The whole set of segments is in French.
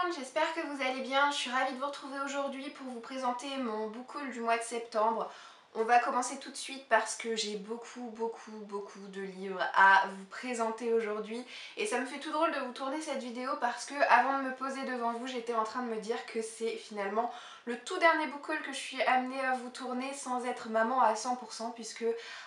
monde, j'espère que vous allez bien. Je suis ravie de vous retrouver aujourd'hui pour vous présenter mon book haul du mois de septembre. On va commencer tout de suite parce que j'ai beaucoup de livres à vous présenter aujourd'hui et ça me fait tout drôle de vous tourner cette vidéo parce que avant de me poser devant vous, j'étais en train de me dire que c'est finalement le tout dernier book haul que je suis amenée à vous tourner sans être maman à 100% puisque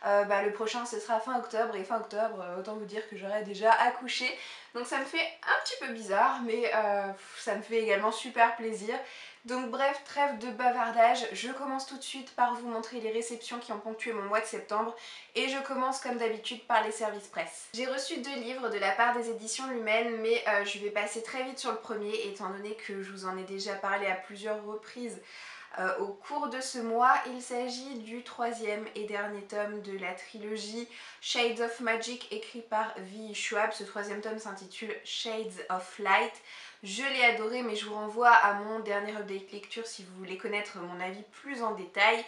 le prochain ce sera fin octobre et fin octobre, autant vous dire que j'aurai déjà accouché. Donc ça me fait un petit peu bizarre mais ça me fait également super plaisir. Donc bref, trêve de bavardage, je commence tout de suite par vous montrer les réceptions qui ont ponctué mon mois de septembre et je commence comme d'habitude par les services presse. J'ai reçu 2 livres de la part des éditions Lumen mais je vais passer très vite sur le premier étant donné que je vous en ai déjà parlé à plusieurs reprises. Au cours de ce mois, il s'agit du 3e et dernier tome de la trilogie Shades of Magic écrit par V.E. Schwab. Ce 3e tome s'intitule Shades of Light. Je l'ai adoré mais je vous renvoie à mon dernier update lecture si vous voulez connaître mon avis plus en détail.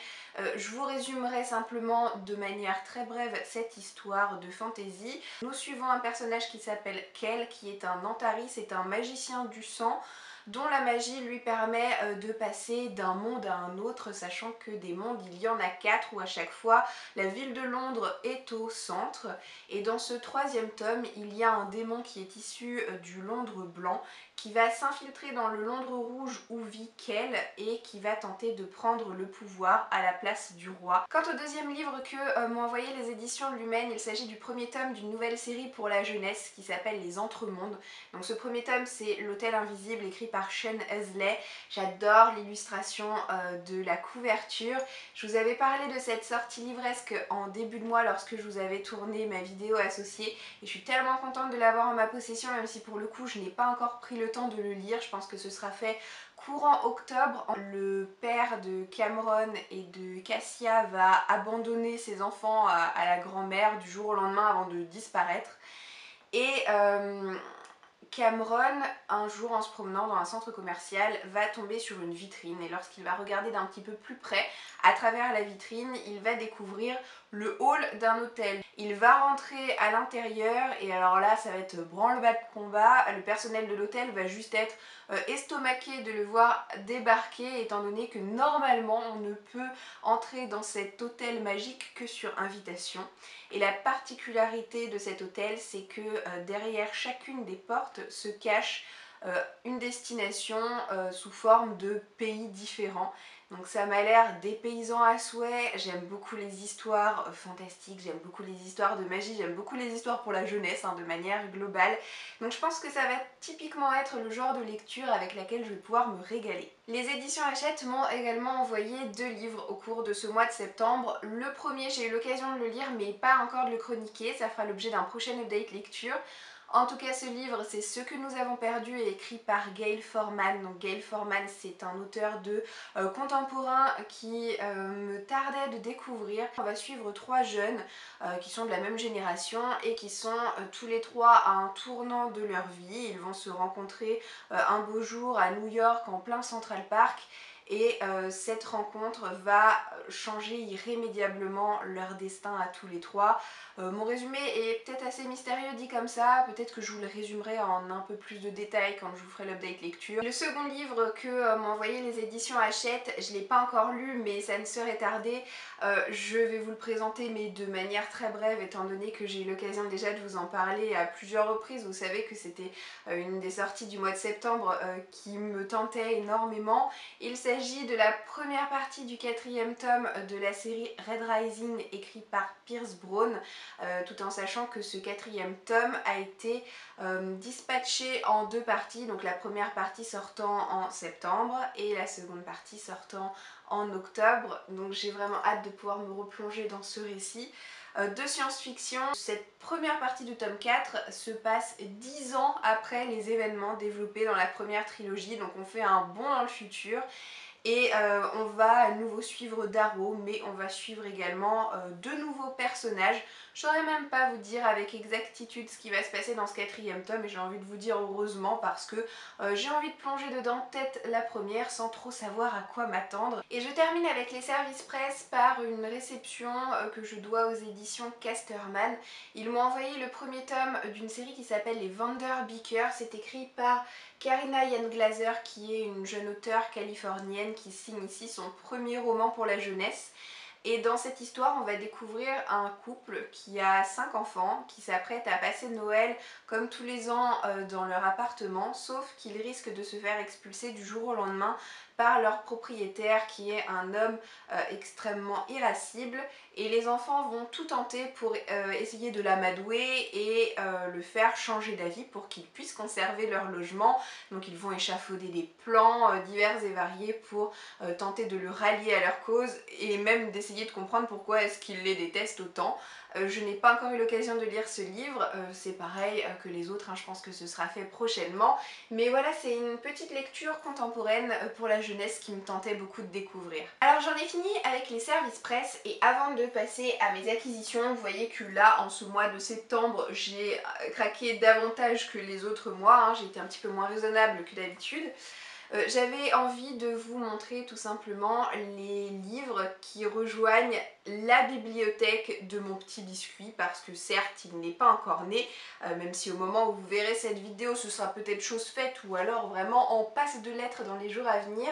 Je vous résumerai simplement de manière très brève cette histoire de fantasy. Nous suivons un personnage qui s'appelle Kel qui est un Antari, c'est un magicien du sang dont la magie lui permet de passer d'un monde à un autre, sachant que des mondes, il y en a 4 où à chaque fois la ville de Londres est au centre. Et dans ce 3e tome, il y a un démon qui est issu du Londres blanc, qui va s'infiltrer dans le Londres rouge où vit Kel et qui va tenter de prendre le pouvoir à la place du roi. Quant au 2e livre que m'ont envoyé les éditions Lumen, il s'agit du 1er tome d'une nouvelle série pour la jeunesse qui s'appelle Les Entremondes. Donc ce 1er tome, c'est L'Hôtel Invisible écrit par Sean Hesley. J'adore l'illustration de la couverture. Je vous avais parlé de cette sortie livresque en début de mois lorsque je vous avais tourné ma vidéo associée et je suis tellement contente de l'avoir en ma possession, même si pour le coup je n'ai pas encore pris le temps de le lire. Je pense que ce sera fait courant octobre. Le père de Cameron et de Cassia va abandonner ses enfants à la grand-mère du jour au lendemain avant de disparaître. Et Cameron, un jour en se promenant dans un centre commercial, va tomber sur une vitrine et lorsqu'il va regarder d'un petit peu plus près, à travers la vitrine, il va découvrir le hall d'un hôtel. Il va rentrer à l'intérieur et alors là ça va être branle-bas de combat, le personnel de l'hôtel va juste être estomaqué de le voir débarquer étant donné que normalement on ne peut entrer dans cet hôtel magique que sur invitation. Et la particularité de cet hôtel, c'est que derrière chacune des portes se cache une destination sous forme de pays différents. Donc ça m'a l'air dépaysant à souhait. J'aime beaucoup les histoires fantastiques, j'aime beaucoup les histoires de magie, j'aime beaucoup les histoires pour la jeunesse de manière globale. Donc je pense que ça va typiquement être le genre de lecture avec laquelle je vais pouvoir me régaler. Les éditions Hachette m'ont également envoyé 2 livres au cours de ce mois de septembre. Le premier, j'ai eu l'occasion de le lire mais pas encore de le chroniquer, ça fera l'objet d'un prochain update lecture. En tout cas, ce livre, c'est Ce que nous avons perdu, écrit par Gayle Forman. Donc Gayle Forman, c'est un auteur de contemporain qui me tardait de découvrir. On va suivre 3 jeunes qui sont de la même génération et qui sont tous les 3 à un tournant de leur vie. Ils vont se rencontrer un beau jour à New York en plein Central Park. Et cette rencontre va changer irrémédiablement leur destin à tous les 3. Mon résumé est peut-être assez mystérieux dit comme ça, peut-être que je vous le résumerai en un peu plus de détails quand je vous ferai l'update lecture. Le second livre que m'ont envoyé les éditions Hachette, je ne l'ai pas encore lu mais ça ne serait tardé. Je vais vous le présenter mais de manière très brève étant donné que j'ai eu l'occasion déjà de vous en parler à plusieurs reprises. Vous savez que c'était une des sorties du mois de septembre qui me tentait énormément. Il s'agit de la première partie du 4e tome de la série Red Rising écrit par Pierce Brown, tout en sachant que ce 4e tome a été dispatché en 2 parties, donc la première partie sortant en septembre et la seconde partie sortant en octobre. Donc j'ai vraiment hâte de pouvoir me replonger dans ce récit de science-fiction. Cette première partie du tome 4 se passe 10 ans après les événements développés dans la première trilogie, donc on fait un bond dans le futur. Et on va à nouveau suivre Darrow, mais on va suivre également 2 nouveaux personnages. Je saurais même pas vous dire avec exactitude ce qui va se passer dans ce 4e tome et j'ai envie de vous dire heureusement parce que j'ai envie de plonger dedans tête la première sans trop savoir à quoi m'attendre. Et je termine avec les services presse par une réception que je dois aux éditions Casterman. Ils m'ont envoyé le premier tome d'une série qui s'appelle les Vanderbeekers. C'est écrit par Karina Yan Glaser qui est une jeune auteure californienne qui signe ici son premier roman pour la jeunesse. Et dans cette histoire, on va découvrir un couple qui a 5 enfants, qui s'apprête à passer Noël comme tous les ans dans leur appartement, sauf qu'ils risquent de se faire expulser du jour au lendemain par leur propriétaire qui est un homme extrêmement irascible, et les enfants vont tout tenter pour essayer de l'amadouer et le faire changer d'avis pour qu'ils puissent conserver leur logement. Donc ils vont échafauder des plans divers et variés pour tenter de le rallier à leur cause et même d'essayer de comprendre pourquoi est-ce qu'ils les détestent autant. Je n'ai pas encore eu l'occasion de lire ce livre, c'est pareil que les autres, hein, je pense que ce sera fait prochainement. Mais voilà, c'est une petite lecture contemporaine pour la jeunesse qui me tentait beaucoup de découvrir. Alors j'en ai fini avec les services presse et avant de passer à mes acquisitions, vous voyez que là, en ce mois de septembre, j'ai craqué davantage que les autres mois, hein, j'ai été un petit peu moins raisonnable que d'habitude. J'avais envie de vous montrer tout simplement les livres qui rejoignent la bibliothèque de mon petit biscuit parce que certes il n'est pas encore né, même si au moment où vous verrez cette vidéo ce sera peut-être chose faite ou alors vraiment en passe de l'être dans les jours à venir.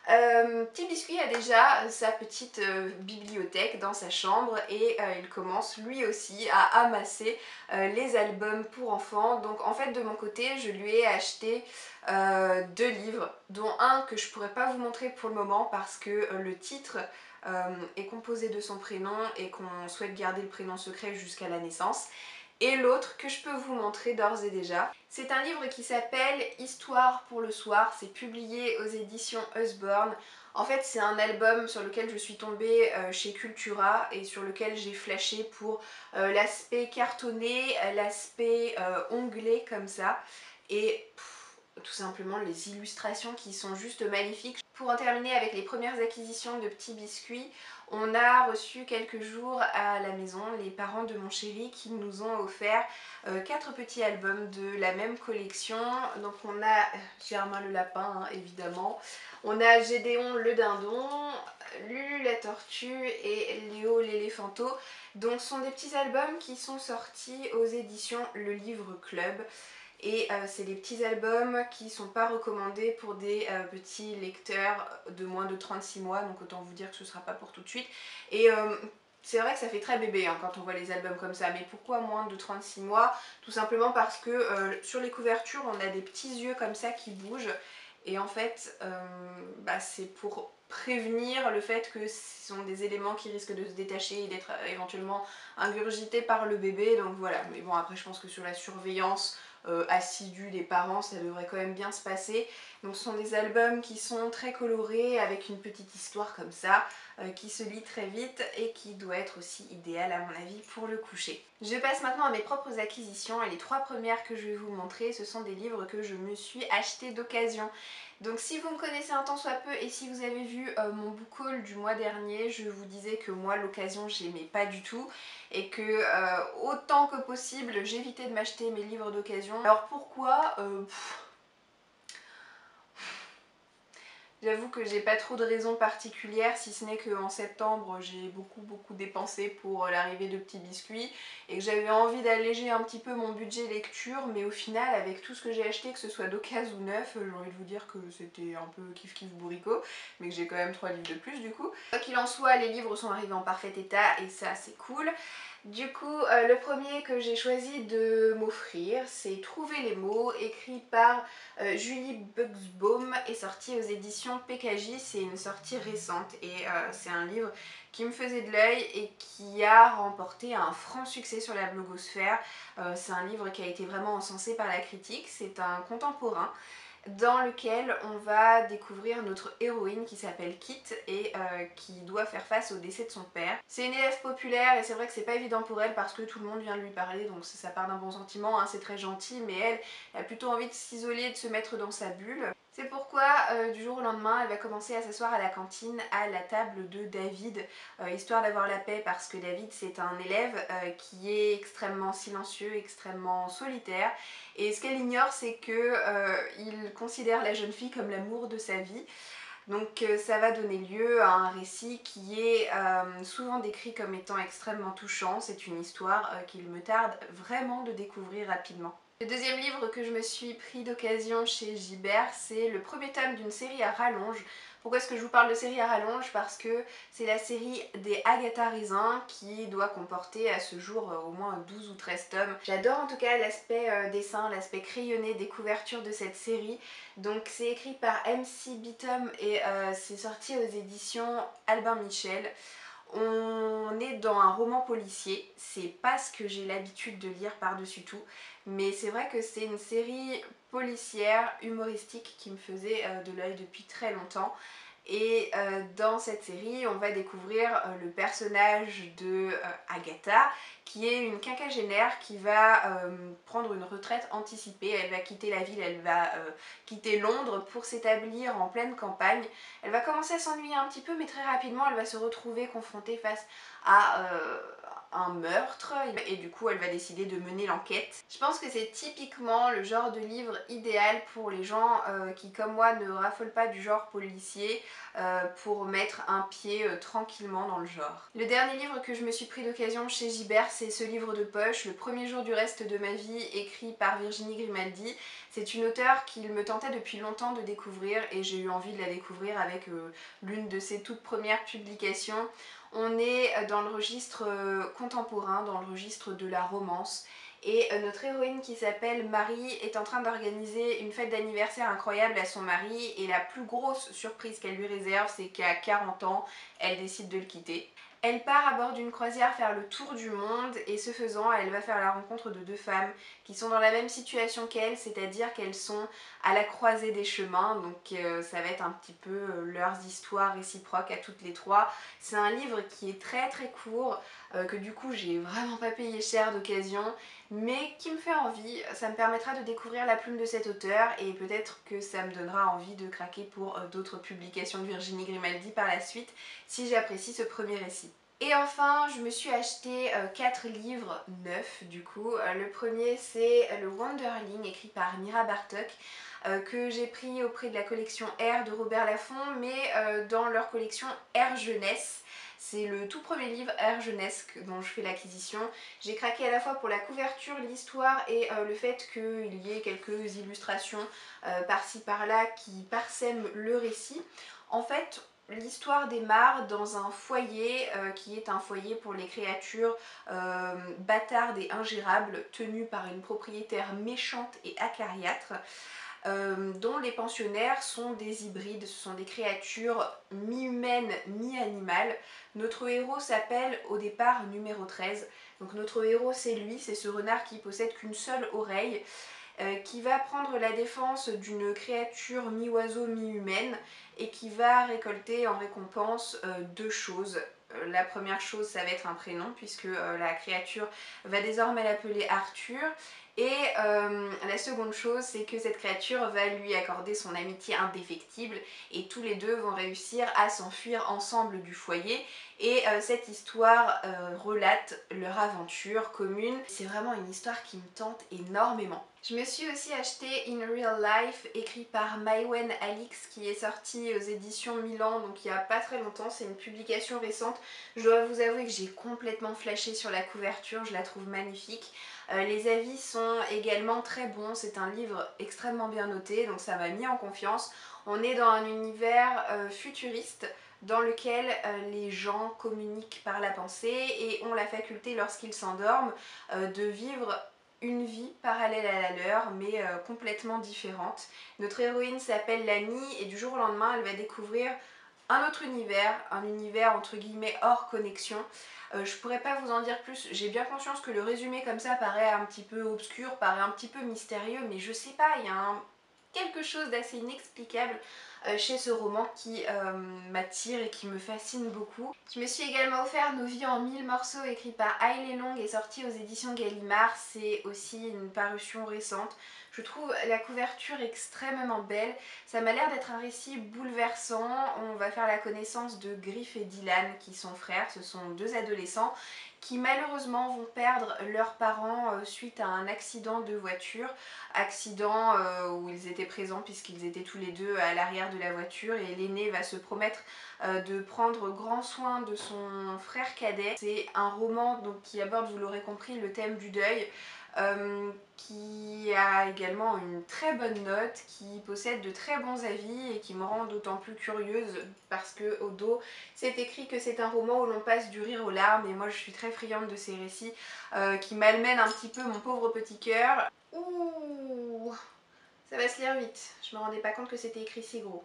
Petit biscuit a déjà sa petite bibliothèque dans sa chambre et il commence lui aussi à amasser les albums pour enfants. Donc en fait de mon côté je lui ai acheté 2 livres, dont un que je pourrais pas vous montrer pour le moment parce que le titre est composé de son prénom et qu'on souhaite garder le prénom secret jusqu'à la naissance. Et l'autre que je peux vous montrer d'ores et déjà. C'est un livre qui s'appelle Histoire pour le soir, c'est publié aux éditions Usborne. En fait c'est un album sur lequel je suis tombée chez Cultura et sur lequel j'ai flashé pour l'aspect cartonné, l'aspect onglé comme ça. Et tout simplement les illustrations qui sont juste magnifiques. Pour en terminer avec les premières acquisitions de petits biscuits, on a reçu quelques jours à la maison les parents de mon chéri qui nous ont offert 4 petits albums de la même collection. Donc on a Germain le lapin, hein, évidemment, on a Gédéon le dindon, Lulu la tortue et Léo l'éléphanto. Donc ce sont des petits albums qui sont sortis aux éditions Le Livre Club. Et c'est des petits albums qui sont pas recommandés pour des petits lecteurs de moins de 36 mois, donc autant vous dire que ce sera pas pour tout de suite. Et c'est vrai que ça fait très bébé hein, quand on voit les albums comme ça, mais pourquoi moins de 36 mois? Tout simplement parce que sur les couvertures on a des petits yeux comme ça qui bougent, et en fait c'est pour prévenir le fait que ce sont des éléments qui risquent de se détacher et d'être éventuellement ingurgités par le bébé, donc voilà. Mais bon, après je pense que sur la surveillance assidue des parents, ça devrait quand même bien se passer. Donc ce sont des albums qui sont très colorés avec une petite histoire comme ça qui se lit très vite et qui doit être aussi idéal à mon avis pour le coucher. Je passe maintenant à mes propres acquisitions et les 3 premières que je vais vous montrer ce sont des livres que je me suis achetés d'occasion. Donc si vous me connaissez un tant soit peu et si vous avez vu mon book haul du mois dernier, je vous disais que moi l'occasion j'aimais pas du tout et que autant que possible j'évitais de m'acheter mes livres d'occasion. Alors pourquoi J'avoue que j'ai pas trop de raisons particulières, si ce n'est qu'en septembre j'ai beaucoup dépensé pour l'arrivée de petits biscuits et que j'avais envie d'alléger un petit peu mon budget lecture, mais au final avec tout ce que j'ai acheté, que ce soit d'occasion ou neuf, j'ai envie de vous dire que c'était un peu kiff bourricot, mais que j'ai quand même 3 livres de plus du coup. Quoi qu'il en soit, les livres sont arrivés en parfait état et ça c'est cool. Du coup, le premier que j'ai choisi de m'offrir, c'est Trouver les mots, écrit par Julie Buxbaum, et sorti aux éditions PKJ. C'est une sortie récente et c'est un livre qui me faisait de l'œil et qui a remporté un franc succès sur la blogosphère. C'est un livre qui a été vraiment encensé par la critique, c'est un contemporain dans lequel on va découvrir notre héroïne qui s'appelle Kit et qui doit faire face au décès de son père. C'est une élève populaire et c'est vrai que c'est pas évident pour elle parce que tout le monde vient de lui parler, donc ça part d'un bon sentiment, hein, c'est très gentil, mais elle a plutôt envie de s'isoler, de se mettre dans sa bulle. C'est pourquoi du jour au lendemain, elle va commencer à s'asseoir à la cantine à la table de David, histoire d'avoir la paix parce que David c'est un élève qui est extrêmement silencieux, extrêmement solitaire. Et ce qu'elle ignore c'est que il considère la jeune fille comme l'amour de sa vie. Donc ça va donner lieu à un récit qui est souvent décrit comme étant extrêmement touchant. C'est une histoire qu'il me tarde vraiment de découvrir rapidement. Le deuxième livre que je me suis pris d'occasion chez Gibert, c'est le premier tome d'une série à rallonge. Pourquoi est-ce que je vous parle de série à rallonge? Parce que c'est la série des Agatha Raisin qui doit comporter à ce jour au moins 12 ou 13 tomes. J'adore en tout cas l'aspect dessin, l'aspect crayonné des couvertures de cette série. Donc c'est écrit par MC Beatom et c'est sorti aux éditions Albin Michel. On est dans un roman policier, c'est pas ce que j'ai l'habitude de lire par-dessus tout, mais c'est vrai que c'est une série policière, humoristique qui me faisait de l'œil depuis très longtemps. Et dans cette série, on va découvrir le personnage de Agatha, qui est une quinquagénaire qui va prendre une retraite anticipée. Elle va quitter la ville, elle va quitter Londres pour s'établir en pleine campagne. Elle va commencer à s'ennuyer un petit peu, mais très rapidement, elle va se retrouver confrontée face à un meurtre et du coup elle va décider de mener l'enquête. Je pense que c'est typiquement le genre de livre idéal pour les gens qui comme moi ne raffolent pas du genre policier pour mettre un pied tranquillement dans le genre. Le dernier livre que je me suis pris d'occasion chez Gibert, c'est ce livre de poche, Le premier jour du reste de ma vie, écrit par Virginie Grimaldi. C'est une auteure qu'il me tentait depuis longtemps de découvrir et j'ai eu envie de la découvrir avec l'une de ses toutes premières publications. On est dans le registre contemporain, dans le registre de la romance. Et notre héroïne qui s'appelle Marie est en train d'organiser une fête d'anniversaire incroyable à son mari et la plus grosse surprise qu'elle lui réserve, c'est qu'à 40 ans, elle décide de le quitter. Elle part à bord d'une croisière faire le tour du monde et ce faisant, elle va faire la rencontre de deux femmes qui sont dans la même situation qu'elle, c'est-à-dire qu'elles sont à la croisée des chemins, donc ça va être un petit peu leurs histoires réciproques à toutes les trois. C'est un livre qui est très très court, que du coup j'ai vraiment pas payé cher d'occasion, mais qui me fait envie. Ça me permettra de découvrir la plume de cet auteur et peut-être que ça me donnera envie de craquer pour d'autres publications de Virginie Grimaldi par la suite si j'apprécie ce premier récit. Et enfin, je me suis acheté 4 livres neufs du coup. Le premier c'est le Wanderling écrit par Mira Bartók que j'ai pris auprès de la collection R de Robert Laffont mais dans leur collection R Jeunesse. C'est le tout premier livre R Jeunesse dont je fais l'acquisition. J'ai craqué à la fois pour la couverture, l'histoire et le fait qu'il y ait quelques illustrations par-ci par-là qui parsèment le récit. En fait, l'histoire démarre dans un foyer qui est un foyer pour les créatures bâtardes et ingérables tenues par une propriétaire méchante et acariâtre. Dont les pensionnaires sont des hybrides, ce sont des créatures mi-humaines, mi-animales. Notre héros s'appelle au départ numéro 13. Donc notre héros c'est lui, c'est ce renard qui possède qu'une seule oreille, qui va prendre la défense d'une créature mi-oiseau, mi-humaine et qui va récolter en récompense deux choses. La première chose, ça va être un prénom puisque la créature va désormais l'appeler Arthur. Et la seconde chose, c'est que cette créature va lui accorder son amitié indéfectible et tous les deux vont réussir à s'enfuir ensemble du foyer. Et cette histoire relate leur aventure commune. C'est vraiment une histoire qui me tente énormément. Je me suis aussi acheté In Real Life, écrit par Maïwenn Alix, qui est sorti aux éditions Milan, donc il n'y a pas très longtemps, c'est une publication récente. Je dois vous avouer que j'ai complètement flashé sur la couverture, je la trouve magnifique. Les avis sont également très bons, c'est un livre extrêmement bien noté, donc ça m'a mis en confiance. On est dans un univers futuriste, dans lequel les gens communiquent par la pensée et ont la faculté lorsqu'ils s'endorment de vivre une vie parallèle à la leur mais complètement différente. Notre héroïne s'appelle Lani et du jour au lendemain elle va découvrir un autre univers, un univers entre guillemets hors connexion. Je pourrais pas vous en dire plus, j'ai bien conscience que le résumé comme ça paraît un petit peu obscur, paraît un petit peu mystérieux, mais je sais pas, il y a quelque chose d'assez inexplicable chez ce roman qui m'attire et qui me fascine beaucoup. Je me suis également offert Nos vies en 1000 morceaux écrit par Hailey Long et sorti aux éditions Gallimard. C'est aussi une parution récente. Je trouve la couverture extrêmement belle. Ça m'a l'air d'être un récit bouleversant. On va faire la connaissance de Griff et Dylan qui sont frères. Ce sont deux adolescents qui malheureusement vont perdre leurs parents suite à un accident de voiture. Accident où ils étaient présents puisqu'ils étaient tous les deux à l'arrière de la voiture et l'aîné va se promettre de prendre grand soin de son frère cadet. C'est un roman donc, qui aborde, vous l'aurez compris, le thème du deuil. Qui a également une très bonne note, qui possède de très bons avis et qui me rend d'autant plus curieuse parce que au dos c'est écrit que c'est un roman où l'on passe du rire aux larmes et moi je suis très friande de ces récits qui malmènent un petit peu mon pauvre petit cœur. Ouh, ça va se lire vite, je me rendais pas compte que c'était écrit si gros.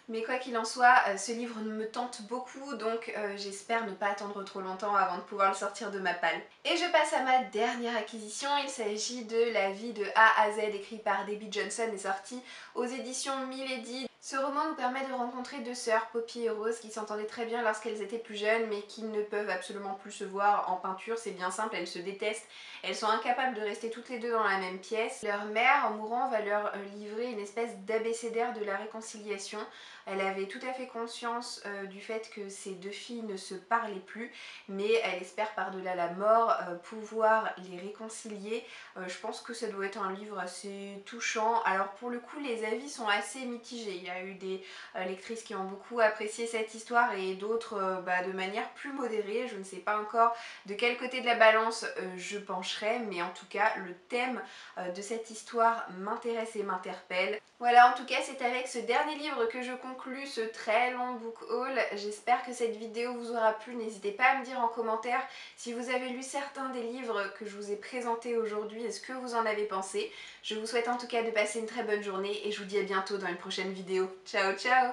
Mais quoi qu'il en soit, ce livre me tente beaucoup, donc j'espère ne pas attendre trop longtemps avant de pouvoir le sortir de ma palle. Et je passe à ma dernière acquisition, il s'agit de La vie de A à Z, écrit par Debbie Johnson et sorti aux éditions Milady. Ce roman nous permet de rencontrer deux sœurs, Poppy et Rose, qui s'entendaient très bien lorsqu'elles étaient plus jeunes, mais qui ne peuvent absolument plus se voir en peinture, c'est bien simple, elles se détestent, elles sont incapables de rester toutes les deux dans la même pièce. Leur mère, en mourant, va leur livrer une espèce d'abécédaire de la réconciliation. Elle avait tout à fait conscience du fait que ces deux filles ne se parlaient plus, mais elle espère par-delà la mort pouvoir les réconcilier. Je pense que ça doit être un livre assez touchant. Alors pour le coup, les avis sont assez mitigés. Il y a eu des lectrices qui ont beaucoup apprécié cette histoire et d'autres de manière plus modérée. Je ne sais pas encore de quel côté de la balance je pencherai, mais en tout cas, le thème de cette histoire m'intéresse et m'interpelle. Voilà, en tout cas, c'est avec ce dernier livre que je conclus ce très long book haul. J'espère que cette vidéo vous aura plu. N'hésitez pas à me dire en commentaire si vous avez lu certains des livres que je vous ai présentés aujourd'hui et ce que vous en avez pensé. Je vous souhaite en tout cas de passer une très bonne journée et je vous dis à bientôt dans une prochaine vidéo. Ciao ciao!